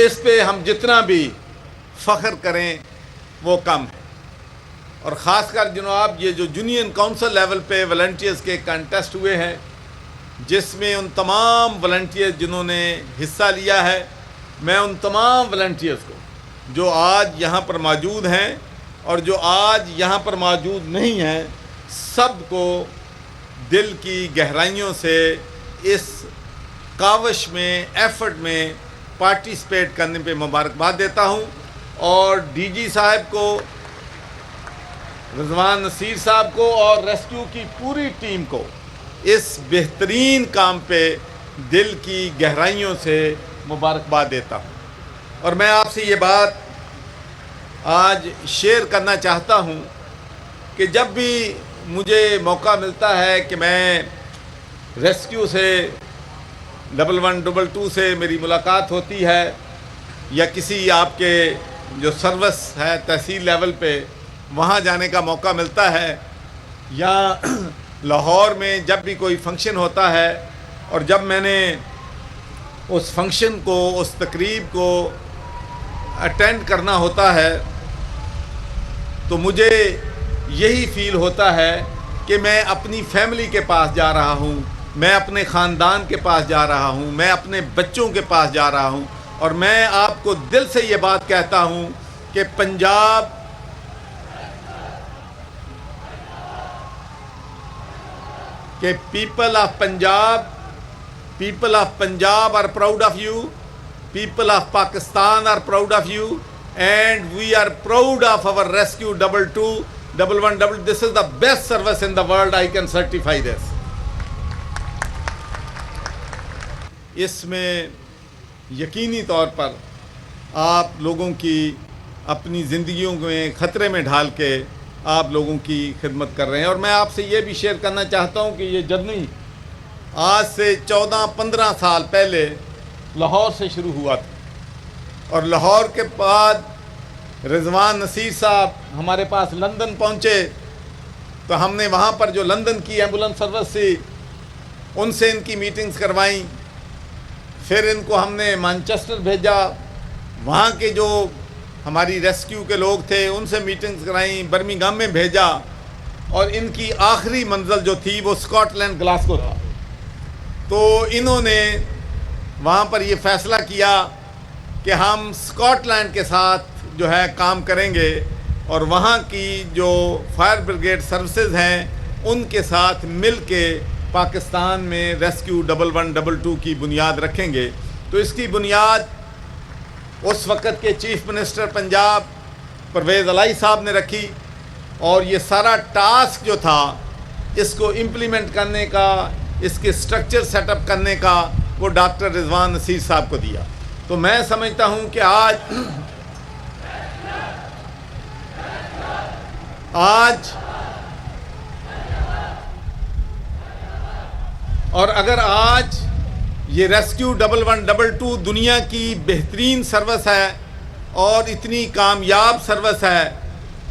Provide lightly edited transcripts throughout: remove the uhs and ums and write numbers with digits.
اس پہ ہم جتنا بھی فخر کریں وہ کم ہے. اور خاص کر جناب یہ جو یونین کونسل لیول پہ والنٹیئرز کے کنٹیسٹ ہوئے ہیں، جس میں ان تمام والنٹیئرز جنہوں نے حصہ لیا ہے، میں ان تمام والنٹیئرز کو جو آج یہاں پر موجود ہیں اور جو آج یہاں پر موجود نہیں ہیں، سب کو دل کی گہرائیوں سے اس کاوش میں، ایفرٹ میں پارٹیسپیٹ کرنے پہ مبارکباد دیتا ہوں. اور ڈی جی صاحب کو، رضوان نصیر صاحب کو اور ریسکیو کی پوری ٹیم کو اس بہترین کام پہ دل کی گہرائیوں سے مبارکباد دیتا ہوں. اور میں آپ سے یہ بات آج شیئر کرنا چاہتا ہوں کہ جب بھی مجھے موقع ملتا ہے کہ میں ریسکیو سے 1122 سے میری ملاقات ہوتی ہے، یا کسی آپ کے جو سروس ہے تحصیل لیول پہ وہاں جانے کا موقع ملتا ہے، یا لاہور میں جب بھی کوئی فنکشن ہوتا ہے اور جب میں نے اس فنکشن کو، اس تقریب کو اٹینڈ کرنا ہوتا ہے، تو مجھے یہی فیل ہوتا ہے کہ میں اپنی فیملی کے پاس جا رہا ہوں، میں اپنے خاندان کے پاس جا رہا ہوں، میں اپنے بچوں کے پاس جا رہا ہوں. اور میں آپ کو دل سے یہ بات کہتا ہوں کہ Punjab people of Punjab are proud of you, people of Pakistan are proud of you, and we are proud of our rescue 2211. This is the best service in the world. I can certify this. اس میں یقینی طور پر آپ لوگوں کی اپنی زندگیوں میں خطرے میں ڈھال کے آپ لوگوں کی خدمت کر رہے ہیں. اور میں آپ سے یہ بھی شیئر کرنا چاہتا ہوں کہ یہ جرنی آج سے 14-15 سال پہلے لاہور سے شروع ہوا تھا، اور لاہور کے بعد رضوان نصیر صاحب ہمارے پاس لندن پہنچے، تو ہم نے وہاں پر جو لندن کی ایمبولینس سروس تھی ان سے ان کی میٹنگز کروائیں. پھر ان کو ہم نے مانچسٹر بھیجا، وہاں کے جو ہماری ریسکیو کے لوگ تھے ان سے میٹنگز کرائیں، برمنگھم میں بھیجا، اور ان کی آخری منزل جو تھی وہ اسکاٹ لینڈ گلاسگو تھا. تو انہوں نے وہاں پر یہ فیصلہ کیا کہ ہم اسکاٹ لینڈ کے ساتھ جو ہے کام کریں گے، اور وہاں کی جو فائر بریگیڈ سروسز ہیں ان کے ساتھ مل کے پاکستان میں ریسکیو 1122 کی بنیاد رکھیں گے. تو اس کی بنیاد اس وقت کے چیف منسٹر پنجاب پرویز الہی صاحب نے رکھی، اور یہ سارا ٹاسک جو تھا اس کو امپلیمنٹ کرنے کا، اس کے سٹرکچر سیٹ اپ کرنے کا، وہ ڈاکٹر رضوان نصیر صاحب کو دیا. تو میں سمجھتا ہوں کہ آج اور اگر آج یہ ریسکیو 1122 دنیا کی بہترین سروس ہے اور اتنی کامیاب سروس ہے،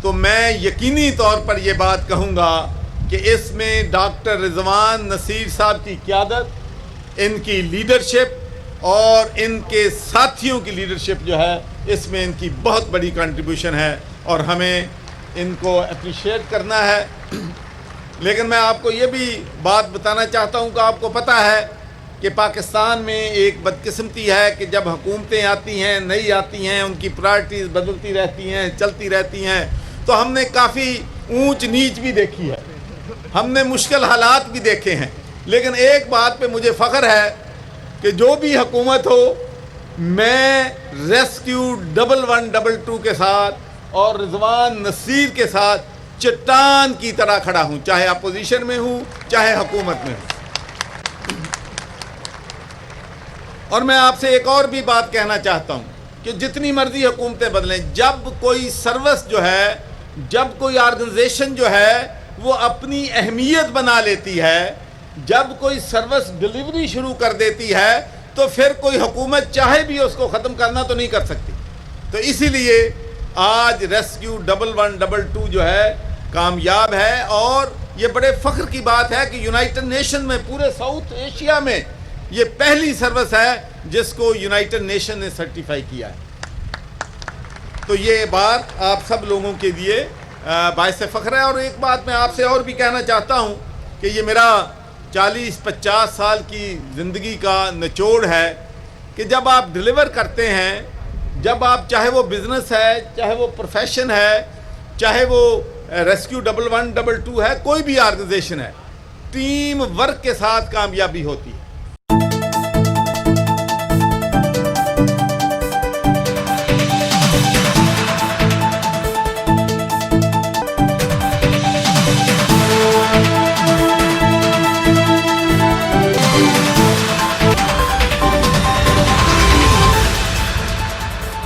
تو میں یقینی طور پر یہ بات کہوں گا کہ اس میں ڈاکٹر رضوان نصیر صاحب کی قیادت، ان کی لیڈرشپ اور ان کے ساتھیوں کی لیڈرشپ جو ہے، اس میں ان کی بہت بڑی کنٹریبیوشن ہے، اور ہمیں ان کو اپریشیٹ کرنا ہے. لیکن میں آپ کو یہ بھی بات بتانا چاہتا ہوں کہ آپ کو پتہ ہے کہ پاکستان میں ایک بدقسمتی ہے کہ جب حکومتیں آتی ہیں، نئی آتی ہیں، ان کی پرائرٹیز بدلتی رہتی ہیں، چلتی رہتی ہیں، تو ہم نے کافی اونچ نیچ بھی دیکھی ہے، ہم نے مشکل حالات بھی دیکھے ہیں. لیکن ایک بات پہ مجھے فخر ہے کہ جو بھی حکومت ہو، میں ریسکیو 1122 کے ساتھ اور رضوان نصیر کے ساتھ چٹان کی طرح کھڑا ہوں، چاہے اپوزیشن میں ہوں چاہے حکومت میں ہوں. اور میں آپ سے ایک اور بھی بات کہنا چاہتا ہوں کہ جتنی مرضی حکومتیں بدلیں، جب کوئی سروس جو ہے، جب کوئی آرگنائزیشن جو ہے وہ اپنی اہمیت بنا لیتی ہے، جب کوئی سروس ڈیلیوری شروع کر دیتی ہے، تو پھر کوئی حکومت چاہے بھی اس کو ختم کرنا تو نہیں کر سکتی. تو اسی لیے آج ریسکیو 1122 جو ہے کامیاب ہے، اور یہ بڑے فخر کی بات ہے کہ یونائٹڈ نیشن میں، پورے ساؤتھ ایشیا میں یہ پہلی سروس ہے جس کو یونائٹڈ نیشن نے سرٹیفائی کیا ہے. تو یہ بات آپ سب لوگوں کے لیے باعث فخر ہے. اور ایک بات میں آپ سے اور بھی کہنا چاہتا ہوں کہ یہ میرا 40-50 سال کی زندگی کا نچوڑ ہے کہ جب آپ ڈیلیور کرتے ہیں، جب آپ چاہے وہ بزنس ہے، چاہے وہ پروفیشن ہے، چاہے وہ ریسکیو 112 ہے، کوئی بھی آرگنائزیشن ہے، ٹیم ورک کے ساتھ کامیابی ہوتی ہے.